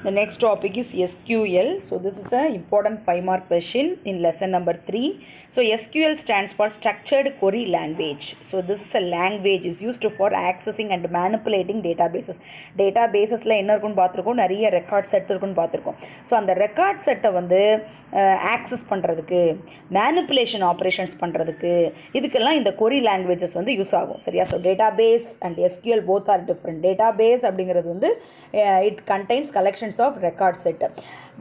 The next topic is SQL. So this is an important 5-mark question in lesson number 3. So SQL stands for Structured Query Language. So this is a language is used for accessing and manipulating databases. Databasesல என்ன இருக்குன்னு பார்த்திருக்கோம், நிறைய record set இருக்குன்னு பார்த்திருக்கோம். So அந்த record செட்டை வந்து access பண்ணுறதுக்கு, மேனிப்புலேஷன் ஆப்ரேஷன்ஸ் பண்ணுறதுக்கு, இதுக்கெல்லாம் இந்த query languages வந்து யூஸ் ஆகும். சரியா? So database and SQL both are different. Database அப்படிங்கிறது வந்து it contains collections of record set,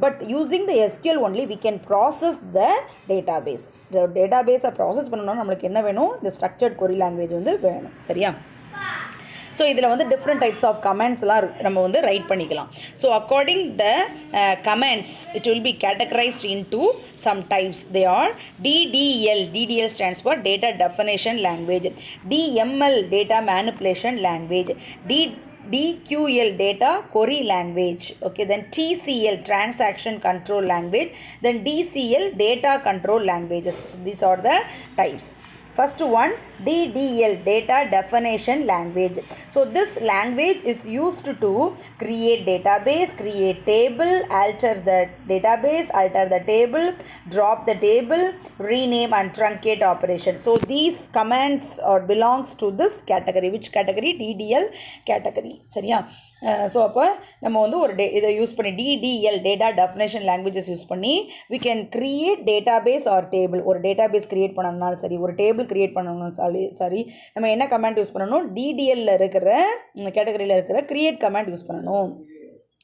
but using the SQL only we can process the database. The database process பண்ணனும்னா நமக்கு என்ன வேணும்? இந்த structured query language வந்து வேணும். சரியா? ஸோ இதில் வந்து டிஃப்ரெண்ட் டைப்ஸ் ஆஃப் கமெண்ட்ஸ்லாம் நம்ம வந்து ரைட் பண்ணிக்கலாம். So according the comments it will be categorised into some types. They are DDL. DDL stands for data definition language. DML data manipulation language. DQL data query language. Okay, then TCL transaction control language, then DCL data control languages. So these are the types. First one, DDL data definition language. So this language is used to create database, create table, alter the database, alter the table, drop the table, rename and truncate operation. So these commands belongs to this category. Which category? DDL category. சரியா? So அப்போ நம்ம வந்து ஒரு இதை use பண்ணி DDL data definition languages use பண்ணி we can create database or table. ஒரு database create பண்ணணும்னாலும் சரி, ஒரு table கிரியேட் பண்ணணும்னாலும் சரி, நம்ம என்ன கமாண்ட் யூஸ் பண்ணணும்? DDLல இருக்கிற கேட்டகரியில் இருக்கிற கிரியேட் கமாண்ட் யூஸ் பண்ணணும்.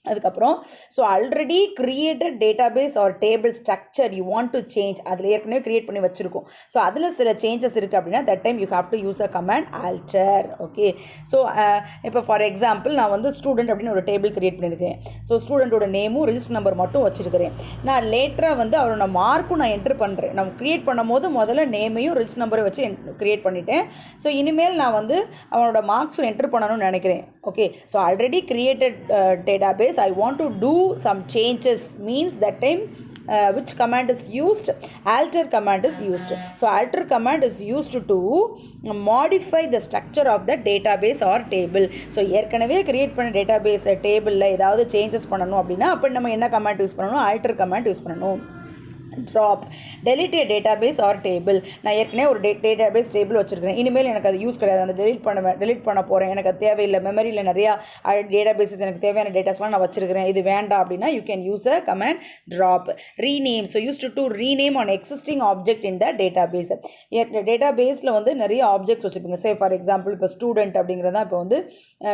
அதுக்கப்புறம் so already created database or table structure you want to change, அதில் ஏற்கனவே கிரியேட் பண்ணி வச்சுருக்கோம். ஸோ அதில் சில சேஞ்சஸ் இருக்குது அப்படின்னா that time you have to use a command alter. Okay, so இப்போ ஃபார் எக்ஸாம்பிள் நான் வந்து ஸ்டூடெண்ட் அப்படின்னு ஒரு டேபிள் கிரியேட் பண்ணியிருக்கேன். ஸோ ஸ்டூடெண்ட்டோட நேமும் ரிஜிஸ்டர் நம்பர் மட்டும் வச்சுருக்கிறேன். நான் லேட்டராக வந்து அவரோட மார்க்கும் நான் என்ட்ரு பண்ணுறேன். நான் கிரியேட் பண்ணும் போது முதல்ல நேமையும் ரிஜிஸ்டர் நம்பரை வச்சு கிரியேட் பண்ணிட்டேன். ஸோ இனிமேல் நான் வந்து அவனோட மார்க்ஸும் என்ட்ரு பண்ணணும்னு நினைக்கிறேன். Okay, so already created database I want to do some changes means that time which command is used? Alter command is used. So alter command is used to modify the structure of the database or table. So ஏற்கனவே create பண்ண database டேபிளில் ஏதாவது changes பண்ணணும் அப்படின்னா அப்போ நம்ம என்ன command use பண்ணணும்? alter கமாண்ட் யூஸ் பண்ணணும். Drop, delete a database or table. நான் ஏற்கனவே ஒரு database table வச்சுருக்கிறேன். இனிமேல் எனக்கு அது யூஸ் கிடையாது, அந்த delete பண்ண போகிறேன், எனக்கு அது தேவையில்லை, மெமரியில் நிறையா டேட்டாபேஸஸ் எனக்கு தேவையான டேட்டாஸ்லாம் நான் வச்சுருக்கிறேன், இது வேண்டாம் அப்படின்னா you can use a command drop. Rename, so used to rename on existing object in the database. டேட்டாபேஸில் வந்து நிறைய ஆப்ஜெக்ட்ஸ் வச்சுருப்பீங்க. சே ஃபார் எக்ஸாம்பிள் இப்போ ஸ்டூடெண்ட் அப்படிங்கிறதா இப்போ வந்து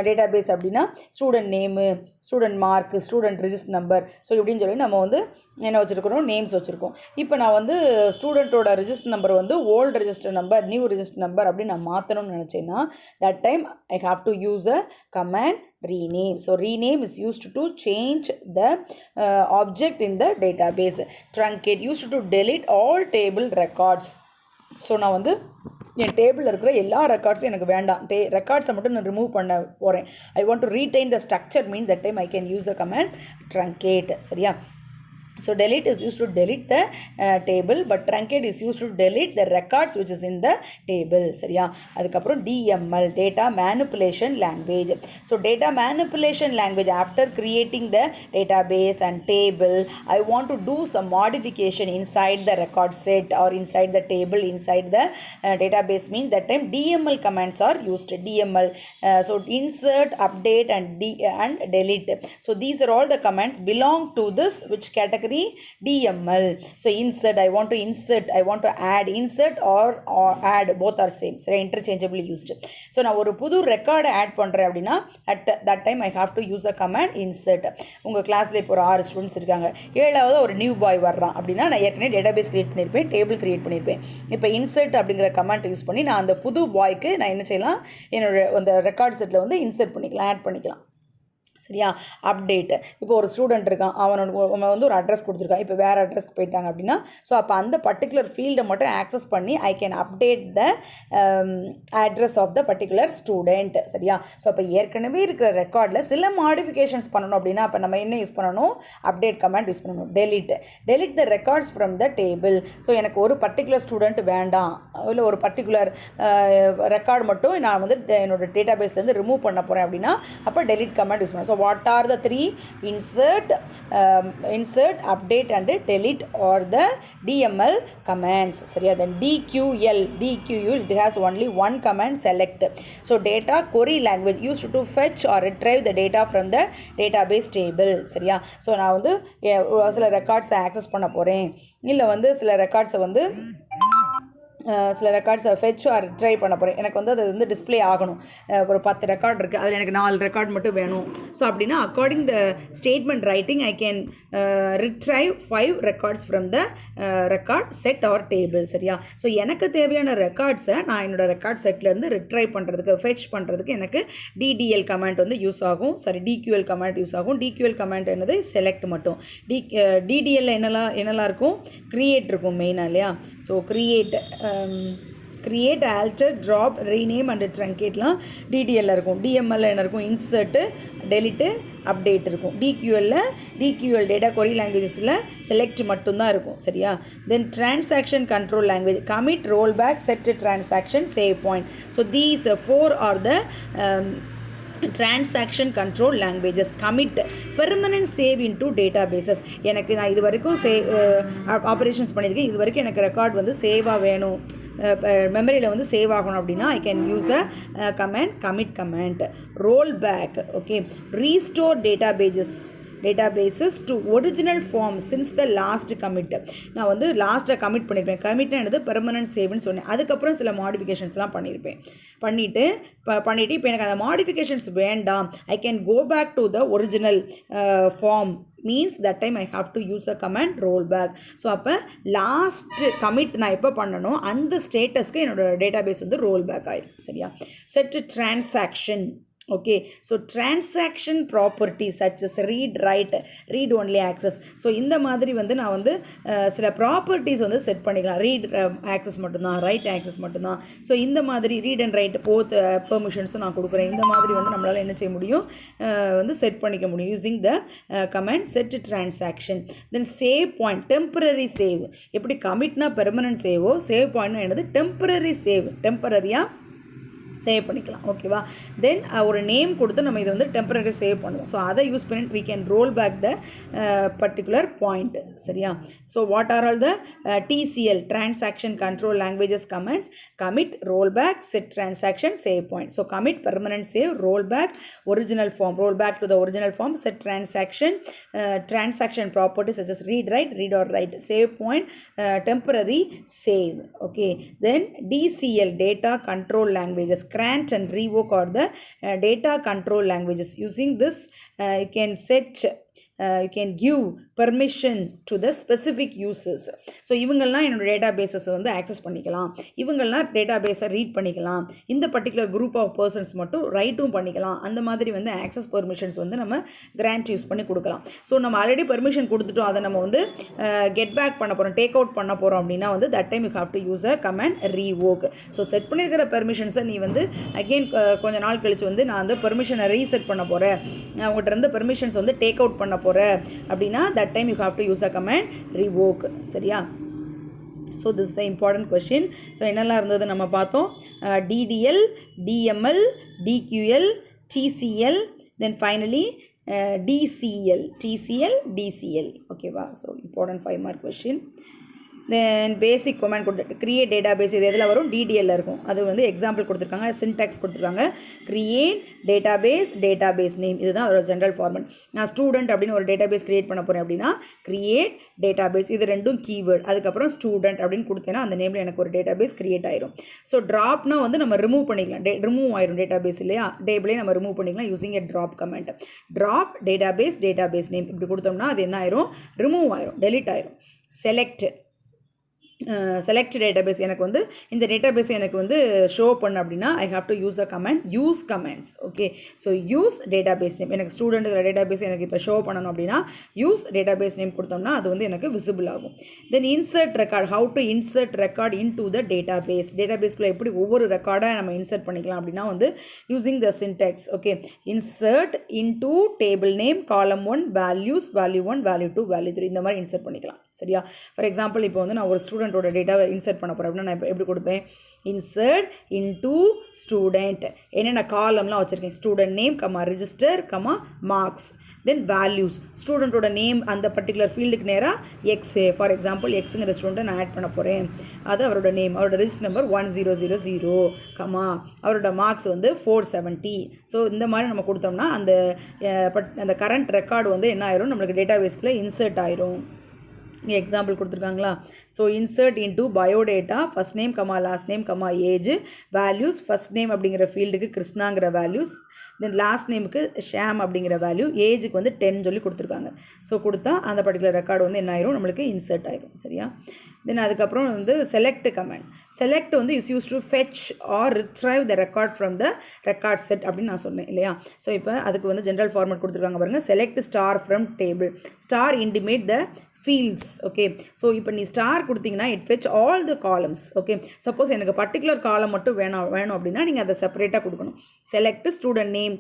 டேட்டாபேஸ் அப்படின்னா student name, student mark, student register number, so இப்படின்னு சொல்லி நம்ம வந்து என்ன வச்சுருக்கிறோம்? நேம்ஸ் வச்சுருக்கோம். இப்போ நான் வந்து ஸ்டூடெண்ட்டோட ரிஜிஸ்டர் நம்பர் வந்து old register number, new register number அப்படின்னு நான் மாற்றணும்னு நினச்சேன்னா that time I have to use a command rename. So rename is used to change the object in the database. Truncate used to delete all table records. So நான் வந்து என் டேபிளில் இருக்கிற எல்லா ரெக்கார்ட்ஸும் எனக்கு வேண்டாம், ரெக்கார்ட்ஸை மட்டும் நான் ரிமூவ் பண்ண போகிறேன். I want to retain the structure mean that time I can use a command truncate. சரியா? So delete is used to delete the table, but truncate is used to delete the records which is in the table. சரியா? அதுக்கப்புறம் DML data manipulation language. So data manipulation language, after creating the database and table, I want to do some modification inside the record set or inside the table, inside the database means that time DML commands are used. DML, so insert, update and delete. So these are all the commands belong to this which category? DML. So insert, I want to insert, I want to add. Insert or add, both are same. So interchangeably used. So நான் ஒரு புது ரெக்கார்டை add பண்ணுறேன் அப்படின்னா at that time I have to use a command insert. உங்கள் கிளாஸில் இப்போ ஒரு 6 ஸ்டூடெண்ட்ஸ் இருக்காங்க, 7வது ஒரு நியூ பாய் வர்றான் அப்படின்னா நான் ஏற்கனவே டேட்டாபேஸ் கிரியேட் பண்ணியிருப்பேன், டேபிள் கிரியேட் பண்ணியிருப்பேன். இப்போ இன்சர்ட் அப்படிங்கிற கமாண்ட் யூஸ் பண்ணி நான் அந்த புது பாய்க்கு நான் என்ன செய்யலாம்? என்னோட அந்த ரெக்கார்ட் செட்டில் வந்து இன்சர்ட் பண்ணிக்கலாம், ஆட் பண்ணிக்கலாம். சரியா? அப்டேட், இப்போ ஒரு ஸ்டூடெண்ட் இருக்கான், அவன் வந்து ஒரு அட்ரஸ் கொடுத்துருக்கான், இப்போ வேறு அட்ரஸ்க்கு போயிட்டாங்க அப்படின்னா ஸோ அப்போ அந்த பர்டிகுலர் ஃபீல்டை மட்டும் ஆக்சஸ் பண்ணி I can update the address of the particular student. சரியா? ஸோ அப்போ ஏற்கனவே இருக்கிற ரெக்கார்டில் சில மாடிஃபிகேஷன்ஸ் பண்ணணும் அப்படின்னா அப்போ நம்ம என்ன யூஸ் பண்ணணும்? அப்டேட் கமாண்ட் யூஸ் பண்ணணும். delete the records from the table. So எனக்கு ஒரு பர்டிகுலர் ஸ்டூடெண்ட் வேண்டாம், இல்லை ஒரு பர்டிகுலர் ரெக்கார்டு மட்டும் நான் வந்து என்னோடய டேட்டாபேஸ்லேருந்து ரிமூவ் பண்ண போகிறேன் அப்படின்னா அப்போ delete கமாண்ட் யூஸ் பண்ணணும். So what are the three? Insert, update and delete or the DML commands. சரியா? Then DQL, it has only one command, select. So data query language used to fetch or retrieve the data from the database table. சரியா? So நான் வந்து சில ரெக்கார்ட்ஸை access பண்ண போகிறேன், இல்லை வந்து சில ரெக்கார்ட்ஸை வந்து சில ரெக்கார்ட்ஸை ஃபெச் ஆர் ட்ரை பண்ண போகிறேன், எனக்கு வந்து அது வந்து டிஸ்பிளே ஆகணும். ஒரு 10 ரெக்கார்ட் இருக்குது, அதில் எனக்கு 4 ரெக்கார்ட் மட்டும் வேணும். ஸோ அப்படின்னா according the statement writing I can retrieve 5 records from the record set or table. சரியா? ஸோ எனக்கு தேவையான ரெக்கார்ட்ஸை நான் என்னோடய ரெக்கார்ட் செட்லேருந்து ரிட்ரைவ் பண்ணுறதுக்கு, ஃபெச் பண்ணுறதுக்கு எனக்கு டிடிஎல் கமாண்ட் வந்து யூஸ் ஆகும். டிக்யூஎல் கமாண்ட் யூஸ் ஆகும். டிக்யூஎல் கமாண்ட் என்னது? செலக்ட் மட்டும். டிடிஎல்ல என்னெல்லாம் இருக்கும்? கிரியேட் இருக்கும் மெயினாக, இல்லையா? So create, alter, drop, rename and truncate-லாம் DDL இருக்கும். DML என்ன இருக்கும்? insert, delete, update இருக்கும். DQL data query languagesல select மட்டும்தான் இருக்கும். சரியா? Then transaction control language, commit, rollback, set transaction, save point. So these 4 are the transaction control languages. Commit, permanent save into databases. எனக்கு நான் இது வரைக்கும் ஆப்ரேஷன்ஸ் பண்ணியிருக்கேன், இது வரைக்கும் எனக்கு ரெக்கார்ட் வந்து சேவாக வேணும், மெமரியில் வந்து சேவ் ஆகணும் அப்படின்னா I can use a command, commit command. roll back, okay, restore databases to original form since the last commit. நான் வந்து லாஸ்ட்டாக கமிட் பண்ணியிருப்பேன். கமிட்னா என்னது? பெர்மனன்ட் சேவ்னு சொன்னேன். அதுக்கப்புறம் சில மாடிஃபிகேஷன்ஸ்லாம் பண்ணிவிட்டு இப்போ எனக்கு அந்த மாடிஃபிகேஷன்ஸ் வேண்டாம், I can go back to the original form. Means that time I have to use a command roll back. So அப்போ லாஸ்ட் கமிட் நான் எப்போ பண்ணணும், அந்த ஸ்டேட்டஸ்க்கு என்னோடய டேட்டாபேஸ் வந்து ரோல் பேக் ஆகிடும். சரியா? Set transaction. Okay, so transaction properties such as read, write, read only access. So இந்த மாதிரி வந்து நான் வந்து சில ப்ராப்பர்ட்டிஸ் வந்து செட் பண்ணிக்கலாம். ரீட் ஆக்சஸ் மட்டும்தான், ரைட் ஆக்சஸ் மட்டும்தான். ஸோ இந்த மாதிரி ரீட் அண்ட் ரைட் போத் பெர்மிஷன்ஸும் நான் கொடுக்குறேன். இந்த மாதிரி வந்து நம்மளால் என்ன செய்ய முடியும்? வந்து செட் பண்ணிக்க முடியும் using the command set transaction. Then save point, temporary save. எப்படி கமிட்னா பெர்மனன்ட் சேவோ, சேவ் பாயிண்ட்னா என்னது? டெம்பரரி சேவ், டெம்பரரியாக சேவ் பண்ணிக்கலாம். ஓகேவா? தென் ஒரு நேம் கொடுத்து நம்ம இதை வந்து டெம்பரரி சேவ் பண்ணுவோம். ஸோ அதை யூஸ் பண்ணி we can roll back the particular point. சரியா? So what are all the TCL, transaction control languages commands? commit, roll back, set transaction, save point. So commit, permanent save, roll back, original form, roll back to the original form, set transaction, transaction properties such as read, write, read or write, save point, temporary save. Okay, then DCL, data control languages. Grant and revoke are the data control languages. Using this you can set you can give permission to the specific users. So இவங்கள்லாம் என்னோடய data bases வந்து access பண்ணிக்கலாம், இவங்கள்லாம் data பேஸை read பண்ணிக்கலாம், இந்த particular group of persons மட்டும் ரைட்டும் பண்ணிக்கலாம். அந்த மாதிரி வந்து ஆக்சஸ் பெர்மிஷன்ஸ் வந்து நம்ம கிராண்ட் யூஸ் பண்ணி கொடுக்கலாம். ஸோ நம்ம ஆல்ரெடி பெர்மிஷன் கொடுத்துட்டோம், அதை நம்ம வந்து கெட் பேக் பண்ண போகிறோம், டேக் அவுட் பண்ண போகிறோம் அப்படின்னா வந்து that time you have to use a command revoke. So set பண்ணியிருக்கிற பெர்மிஷன்ஸை நீ வந்து அகெயின் கொஞ்ச நாள் கழிச்சு வந்து நான் வந்து பெர்மிஷனை ரீசெட் பண்ண போகிறேன், நான் உங்கள்கிட்ட இருந்து பெர்மிஷன்ஸ் வந்து டேக் அவுட் பண்ண போகிறேன் அப்படின்னா that time you have to use a command revoke. சரியா? so this is the important question. so என்னெல்லாம் இருந்தது நம்ம பார்த்தோம்? DDL, DML, DQL, TCL, then finally DCL, DCL. okay va? so important 5 mark question. தென் பேசிக் command கொடுத்துட்டு create database, இது எதில் வரும்? டிடிஎல்ல இருக்கும். அது வந்து எக்ஸாம்பிள் கொடுத்துருக்காங்க, சின்டாக்ஸ் கொடுத்துருக்காங்க. கிரியேட் டேட்டாபேஸ் நேம், இதுதான் ஒரு ஜென்ரல் ஃபார்மட். நான் ஸ்டூடெண்ட் அப்படின்னு ஒரு டேட்டாபேஸ் கிரியேட் பண்ண போகிறேன் அப்படின்னா கிரியேட் டேட்டாபேஸ், இது ரெண்டும் கீவேர்ட். அதுக்கப்புறம் ஸ்டூடெண்ட் அப்படின்னு கொடுத்தேன்னா அந்த நேமில் எனக்கு ஒரு டேட்டாபேஸ் கிரியேட் ஆயிரும். ஸோ ட்ராப்னா வந்து நம்ம ரிமூவ் பண்ணிக்கலாம், ரிமூவ் ஆயிரும் டேட்டாபேஸ் இல்லையா? டேபிளே நம்ம ரிமூவ் பண்ணிக்கலாம் யூஸிங் எ drop comment. Drop database name இப்படி கொடுத்தோம்னா அது என்ன ஆயிரும்? ரிமூவ் ஆயிரும், டெலிட் ஆயிரும். செலக்ட் டேட்டாபேஸ், எனக்கு வந்து இந்த டேட்டாபேஸ் எனக்கு வந்து ஷோ பண்ண அப்படின்னா ஐ have to use a comment, use comments. Okay, so use database name, எனக்கு ஸ்டூடெண்ட்டுங்கிற டேட்டாபேஸ் எனக்கு இப்போ ஷோ பண்ணணும் அப்படின்னா யூஸ் டேட்டாபேஸ் நேம் கொடுத்தோம்னா அது வந்து எனக்கு விசிபிள் ஆகும். Then insert record, how to insert record into the டேட்டாபேஸ்க்குள்ளே எப்படி ஒவ்வொரு ரெக்கார்டாக நம்ம இன்சர்ட் பண்ணிக்கலாம் அப்படின்னா வந்து using the syntax. Okay, insert into table name column 1 values, value 1, value 2, value 3 இந்த மாதிரி இன்சர்ட் பண்ணிக்கலாம். சரியா? ஃபார் எக்ஸாம்பிள் இப்போ வந்து நான் ஒரு ஸ்டூடெண்ட் ஸ்டூடெண்ட்டோட டேட்டாவை இன்சர்ட் பண்ண போகிறேன் அப்படின்னா நான் எப்படி கொடுப்பேன், இன்சர்ட் இன்டூ ஸ்டூடெண்ட், என்னென்ன காலம்லாம் வச்சுருக்கேன், student name comma register comma marks, then values, ஸ்டூடெண்ட்டோட நேம் அந்த பர்டிகுலர் ஃபீல்டுக்கு நேராக எக்ஸு, ஃபார் எக்ஸாம்பிள் எக்ஸுங்கிற ஸ்டூடெண்ட்டை நான் ஆட் பண்ண போகிறேன், அது அவரோட நேம், அவரோட ரிஜிஸ்டர் நம்பர் 1000 கமா அவரோட மார்க்ஸ் வந்து 470. ஸோ இந்த மாதிரி நம்ம கொடுத்தோம்னா அந்த கரண்ட் ரெக்கார்டு வந்து என்ன ஆயிரும், நம்மளுக்கு டேட்டா பேஸ்க்குள்ளே இன்சர்ட் ஆயிரும். இங்கே எக்ஸாம்பிள் கொடுத்துருக்காங்களா. So insert into biodata, first name comma last name comma age, values, first name அப்படிங்கிற ஃபீல்டுக்கு கிருஷ்ணாங்கிற வேல்யூஸ், தென் லாஸ்ட் நேமுக்கு ஷாம் அப்படிங்கிற வேல்யூ, ஏஜுக்கு வந்து 10 சொல்லி கொடுத்துருக்காங்க. ஸோ கொடுத்தா அந்த பர்டிகுலர் ரெக்கார்டு வந்து என்ன ஆயிரும், நம்மளுக்கு இன்சர்ட் ஆயிரும். சரியா. தென் அதுக்கப்புறம் வந்து செலக்ட் கமெண்ட். செலக்ட் வந்து is use to fetch or retrieve the record from the record set அப்படின்னு நான் சொன்னேன் இல்லையா. ஸோ இப்போ அதுக்கு வந்து ஜென்ரல் ஃபார்மேட் கொடுத்துருக்காங்க பாருங்கள். Select star from table, star intimate the fields. Okay, so இப்போ நீ ஸ்டார் கொடுத்தீங்கன்னா it fetch all the columns. Okay, suppose எனக்கு பர்டிகுலர் காலம் மட்டும் வேணும் அப்படின்னா நீங்கள் அதை செப்பரேட்டாக கொடுக்கணும். Select student name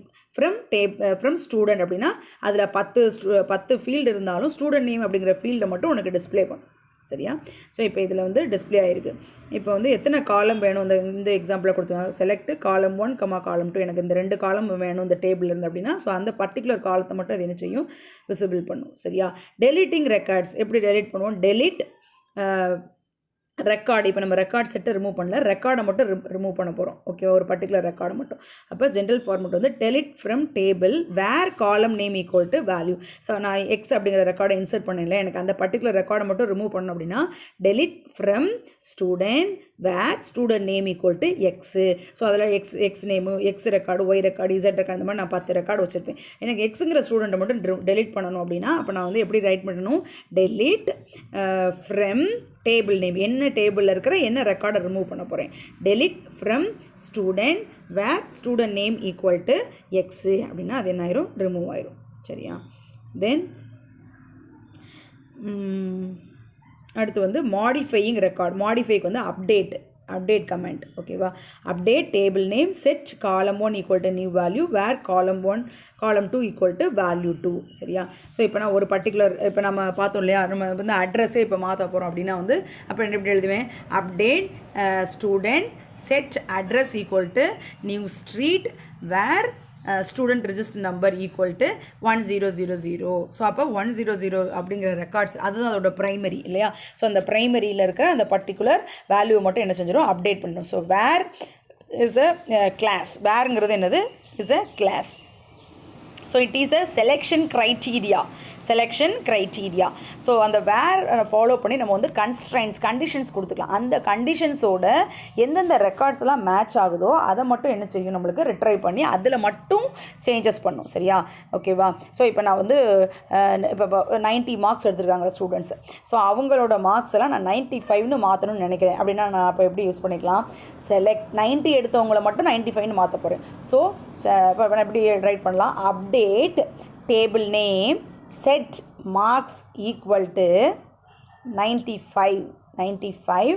from student அப்படின்னா அதில் 10 ஃபீல்டு இருந்தாலும் ஸ்டூடெண்ட் நேம் அப்படிங்கிற ஃபீல்டை மட்டும் உனக்கு டிஸ்பிளே பண்ணும். சரியா. ஸோ இப்போ இதில் வந்து டிஸ்பிளே ஆகிருக்கு. இப்போ வந்து எத்தனை காலம் வேணும் இந்த எக்ஸாம்பிளில் கொடுத்துருக்காங்க. செலக்ட் காலம் 1 கமா காலம் 2, எனக்கு இந்த 2 காலம் வேணும் இந்த டேபிள் இருந்து அப்படின்னா ஸோ அந்த பர்டிகுலர் காலத்தை மட்டும் அது என்ன செய்யும், விசிபிள் பண்ணும். சரியா. டெலிட்டிங் ரெக்கார்ட்ஸ் எப்படி டெலிட் பண்ணுவோம், டெலிட் ரெக்கார்டு. இப்போ நம்ம ரெக்கார்ட் செட்டை ரிமூவ் பண்ணல, ரெக்கார்டை மட்டும் ரிமூவ் பண்ண போகிறோம். ஓகே, ஒரு பர்டிகுலர் ரெக்கார்டை மட்டும். அப்போ ஜென்ரல் ஃபார்மேட் வந்து delete from table where column name equal to value. So நான் எக்ஸ் அப்படிங்கிற ரெக்கார்டை இன்சர்ட் பண்ணல, எனக்கு அந்த பர்டிகுலர் ரெக்கார்டை மட்டும் ரிமூவ் பண்ணணும் அப்படின்னா delete from student where student name equal to X. So அதில் X name, X record, Y record, Z record, இந்த மாதிரி நான் 10 ரெக்கார்டு வச்சுருப்பேன். எனக்கு எக்ஸுங்கிற ஸ்டூடெண்ட்டை மட்டும் டெலிட் பண்ணணும் அப்படின்னா அப்போ நான் வந்து எப்படி ரைட் பண்ணணும், டெலிட் ஃப்ரம் டேபிள் நேம், என்ன டேபிளில் இருக்கிற என்ன ரெக்கார்டை ரிமூவ் பண்ண போகிறேன், delete from student where student name equal to X அப்படின்னா அது என்ன ஆயிரும், ரிமூவ் ஆயிரும். சரியா. தென் அடுத்து வந்து மாடிஃபையிங் ரெக்கார்ட். மாடிஃபைக்கு வந்து அப்டேட் கமெண்ட். ஓகேவா. Update table name, set column 1 equal to new value where column 2 equal to value 2. சரியா. ஸோ இப்போ நான் ஒரு பர்டிகுலர் இப்போ நம்ம பார்த்தோம் இல்லையா, நம்ம வந்து அட்ரஸே இப்போ மாற்ற போகிறோம் அப்படின்னா வந்து அப்போ எப்படி எழுதுவேன், update student set address equal to new street where student register number equal to 1000. So அப்போ 100 அப்படிங்கிற ரெக்கார்ட்ஸ் அதுதான் அதோட ப்ரைமரி இல்லையா. ஸோ அந்த ப்ரைமரியில் இருக்கிற அந்த பர்டிகுலர் வேல்யூவை மட்டும் என்ன செஞ்சிடும், அப்டேட் பண்ணணும். So where is a clause, வேருங்கிறது என்னது, is a clause. So it is a selection criteria. So அந்த வேர் ஃபாலோ பண்ணி நம்ம வந்து கண்டிஷன்ஸ் கொடுத்துக்கலாம். அந்த கண்டிஷன்ஸோட எந்தெந்த ரெக்கார்ட்ஸ்லாம் மேட்ச் ஆகுதோ அதை மட்டும் என்ன செய்யும், நம்மளுக்கு ரிட்ரைவ் பண்ணி அதில் மட்டும் சேஞ்சஸ் பண்ணும். சரியா. ஓகேவா. ஸோ இப்போ நான் வந்து இப்போ 90 மார்க்ஸ் எடுத்திருக்காங்க ஸ்டூடெண்ட்ஸ். ஸோ அவங்களோட மார்க்ஸ் எல்லாம் நான் 95ன்னு மாற்றணும்னு நினைக்கிறேன் அப்படின்னா நான் அப்போ எப்படி யூஸ் பண்ணிக்கலாம், செலக்ட் 90 எடுத்தவங்களை மட்டும் 95ன்னு மாற்ற போகிறேன். ஸோ இப்போ நான் எப்படி ரைட் பண்ணலாம், update table name set marks equal to 95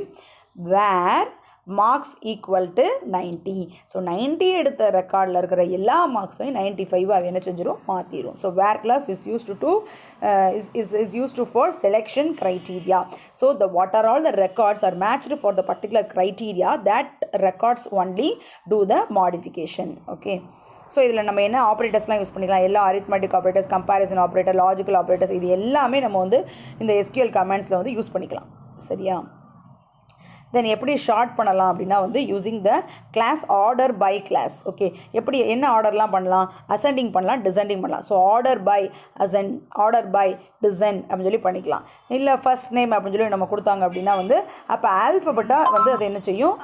where marks equal to 90. So 90 எடுத்த ரெக்கார்டில் இருக்கிற எல்லா மார்க்ஸையும் 95 அது என்ன செஞ்சிடும், மாற்றிடும். So where clause is used to for selection criteria. So what are all the records are matched for the particular criteria, that records only do the modification. Okay. So இதில் நம்ம என்ன ஆப்ரேட்டர்ஸ்லாம் யூஸ் பண்ணிக்கலாம், எல்லா arithmetic operators, comparison operator, logical operators, இது எல்லாமே நம்ம வந்து இந்த SQL கமெண்ட்ஸில் வந்து யூஸ் பண்ணிக்கலாம். சரியா. தென் எப்படி ஷார்ட் பண்ணலாம் அப்படின்னா வந்து using the clause order by clause. Okay, எப்படி என்ன ஆர்டர்லாம் பண்ணலாம், அசெண்டிங் பண்ணலாம், டிசெண்டிங் பண்ணலாம். ஸோ ஆர்டர் பை டிசெண்ட் அப்படின்னு சொல்லி பண்ணிக்கலாம். இல்லை ஃபர்ஸ்ட் நேம் அப்படின்னு சொல்லி நம்ம கொடுத்தாங்க அப்படின்னா வந்து அப்போ ஆல்ஃபபெட்டாக வந்து அது என்ன செய்யும்,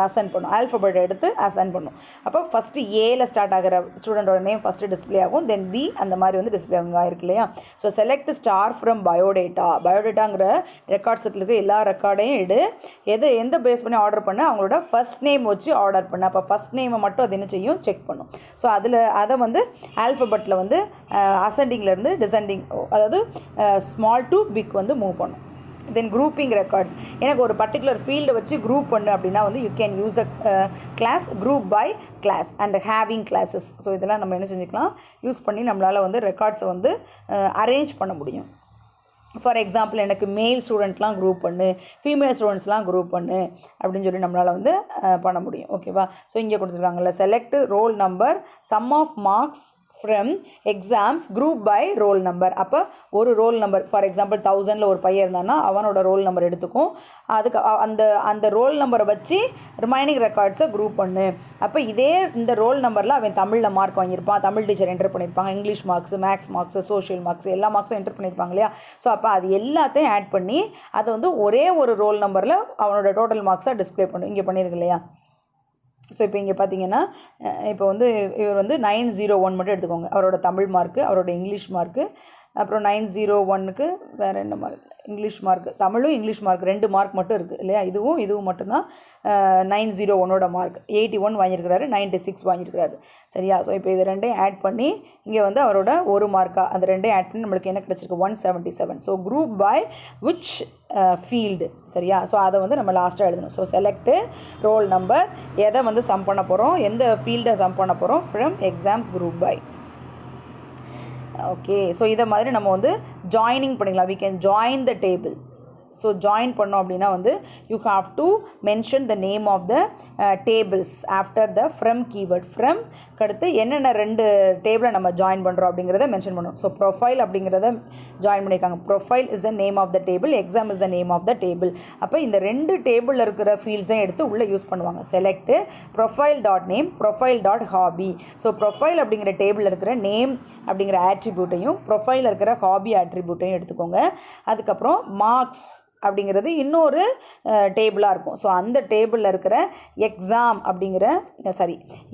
அசெண்ட் பண்ணும். ஆல்ஃபபெட்டை எடுத்து அசெண்ட் பண்ணும். அப்போ ஃபஸ்ட்டு ஏல ஸ்டார்ட் ஆகிற ஸ்டூடெண்டோட நேம் ஃபஸ்ட்டு டிஸ்பிளே ஆகும், தென் பி அந்த மாதிரி வந்து டிஸ்பிளே ஆகிருக்கு இல்லையா. ஸோ செலக்ட் ஸ்டார் ஃப்ரம் பயோடேட்டாங்கிற ரெக்கார்ட் செட்டில் இருக்க எல்லா ரெக்கார்டையும் எந்த பேஸ் பண்ணி ஆர்டர் பண்ண, அவங்களோட ஃபர்ஸ்ட் நேம் வச்சு ஆர்டர் பண்ண. அப்போ ஃபர்ஸ்ட் நேமை மட்டும் அது என்ன செய்யும், செக் பண்ணும். ஸோ அதை வந்து ஆல்ஃபபெட்டில் வந்து அசெண்டிங்லேருந்து டிசெண்டிங், அதாவது ஸ்மால் டு பிக் வந்து மூவ் பண்ணும். தென் குரூப்பிங் ரெக்கார்ட்ஸ், எனக்கு ஒரு பர்டிகுலர் ஃபீல்டை வச்சு குரூப் பண்ணு அப்படின்னா வந்து you can use a clause group by clause and having clauses. So இதெல்லாம் நம்ம என்ன செஞ்சுக்கலாம், யூஸ் பண்ணி நம்மளால் வந்து ரெக்கார்ட்ஸை வந்து அரேஞ்ச் பண்ண முடியும். ஃபார் எக்ஸாம்பிள் எனக்கு மேல் ஸ்டூடெண்ட்லாம் குரூப் பண்ணு, ஃபீமேல் ஸ்டூடெண்ட்ஸ்லாம் குரூப் பண்ணு அப்படின்னு சொல்லி நம்மளால் வந்து பண்ண முடியும். ஓகேவா? ஸோ இங்கே கொடுத்துருக்காங்கல்ல, select roll number sum of marks from exams group by roll number. அப்போ ஒரு ரோல் நம்பர் ஃபார் எக்ஸாம்பிள் 1000ல் ஒரு பையன் இருந்தான்னா அவனோட ரோல் நம்பர் எடுத்துக்கும். அதுக்கு அந்த ரோல் நம்பரை வச்சு ரிமைனிங் ரெக்கார்ட்ஸை குரூப் பண்ணு. அப்போ இந்த ரோல் நம்பரில் அவன் தமிழில் மார்க் வாங்கியிருப்பான், தமிழ் டீச்சர் என்டர் பண்ணியிருப்பாங்க, English marks, maths marks, social marks எல்லா மார்க்ஸும் என்டர் பண்ணியிருப்பாங்க இல்லையா? ஸோ அப்போ அது எல்லாத்தையும் ஆட் பண்ணி அதை வந்து ஒரே ஒரு ரோல் நம்பரில் அவனோட டோட்டல் மார்க்ஸாக டிஸ்பிளே பண்ணும். இங்கே பண்ணியிருக்கு இல்லையா? ஸோ இப்போ இங்கே பார்த்தீங்கன்னா இப்போ வந்து இவர் வந்து 901 மட்டும் எடுத்துக்கோங்க. அவரோட தமிழ் மார்க்கு, அவரோட இங்கிலீஷ் மார்க்கு, அப்புறம் 901க்கு வேறு என்ன மார்க், இங்கிலீஷ் மார்க்கு, தமிழும் இங்கிலீஷ் மார்க் 2 மார்க் மட்டும் இருக்குது இல்லையா? இதுவும் மட்டும்தான் 901ஓட மார்க். 81 வாங்கியிருக்கிறாரு, 96 வாங்கியிருக்கிறாரு. சரியா? ஸோ இப்போ இது ரெண்டையும் ஆட் பண்ணி இங்கே வந்து அவரோட ஒரு மார்க்காக அந்த ரெண்டையும் ஆட் பண்ணி நம்மளுக்கு என்ன கிடச்சிருக்கு? 177. So group by which field. சரியா? ஸோ அதை வந்து நம்ம லாஸ்ட்டாக எழுதணும். ஸோ செலக்ட்டு ரோல் நம்பர், எதை வந்து சம் பண்ண போகிறோம், எந்த ஃபீல்டை சம் பண்ண போகிறோம், from exams group by. Okay, so இதை மாதிரி நம்ம வந்து ஜாயினிங் பண்ணிக்கலாம். we can join the table. So join பண்ணோம் அப்படின்னா வந்து you have to mention the name of the tables after the from keyword. From அடுத்து என்னென்ன 2 டேபிளை நம்ம ஜாயின் பண்ணுறோம் அப்படிங்கிறத மென்ஷன் பண்ணணும். ஸோ ப்ரொஃபைல் அப்படிங்கிறத ஜாயின் பண்ணியிருக்காங்க. Profile is the name of the table, exam is the name of the table. அப்போ இந்த 2 டேபிளில் இருக்கிற ஃபீல்ட்ஸையும் எடுத்து உள்ளே யூஸ் பண்ணுவாங்க. Select profile dot name, profile dot hobby. So profile அப்படிங்கிற டேபிளில் இருக்கிற நேம் அப்படிங்கிற ஆட்ரிபியூட்டையும் ப்ரொஃபைலில் இருக்கிற ஹாபி ஆட்ரிபியூட்டையும் எடுத்துக்கோங்க. அதுக்கப்புறம் மார்க்ஸ் அப்படிங்கிறது இன்னொரு டேபிளாக இருக்கும். ஸோ அந்த டேபிளில் இருக்கிற எக்ஸாம்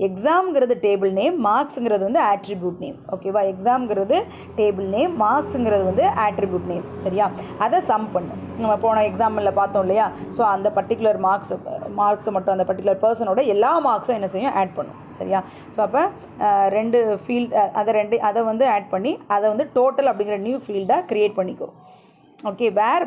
எக்ஸாம்ங்கிறது டேபிள் நேம், மார்க்ஸுங்கிறது வந்து ஆட்ரிபியூட் நேம். ஓகேவா? எக்ஸாம்ங்கிறது டேபிள் நேம், மார்க்ஸுங்கிறது வந்து ஆட்ரிபியூட் நேம். சரியா? அதை சம் பண்ணு. நம்ம போன எக்ஸாம்பிளில் பார்த்தோம் இல்லையா? ஸோ அந்த பர்டிகுலர் மார்க்ஸை மட்டும் அந்த பர்டிகுலர் பர்சனோட எல்லா மார்க்ஸும் என்ன செய்யும்? ஆட் பண்ணும். சரியா? ஸோ அப்போ 2 ஃபீல்ட் அதை வந்து ஆட் பண்ணி அதை வந்து டோட்டல் அப்படிங்கிற நியூ ஃபீல்டாக க்ரியேட் பண்ணிக்கோ. Okay, where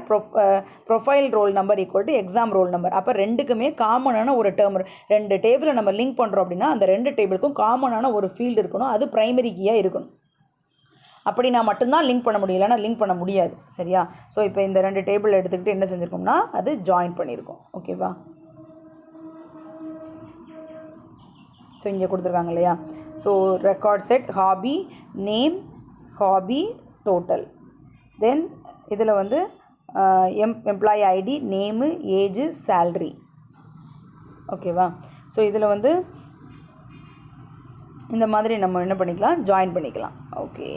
profile roll number equal to exam roll number. அப்போ ரெண்டுக்குமே காமனான ஒரு டேர்ம், 2 டேபிளை நம்ம லிங்க் பண்ணுறோம் அப்படின்னா அந்த 2 டேபிளுக்கும் காமனான ஒரு ஃபீல்டு இருக்கணும். அது ப்ரைமரி கீயாக இருக்கணும். அப்படி நான் மட்டும்தான் லிங்க் பண்ண முடியும், இல்லைனா லிங்க் பண்ண முடியாது. சரியா? ஸோ இப்போ இந்த 2 டேபிள் எடுத்துக்கிட்டு என்ன செஞ்சுருக்கோம்னா அது ஜாயின் பண்ணியிருக்கோம். ஓகேவா? ஸோ இங்கே கொடுத்துருக்காங்க இல்லையா? So record set hobby name, hobby total. Then இதில் வந்து employee ID, name, age, salary. ஓகேவா? ஸோ இதில் வந்து இந்த மாதிரி நம்ம என்ன பண்ணிக்கலாம்? ஜாயின் பண்ணிக்கலாம். ஓகே.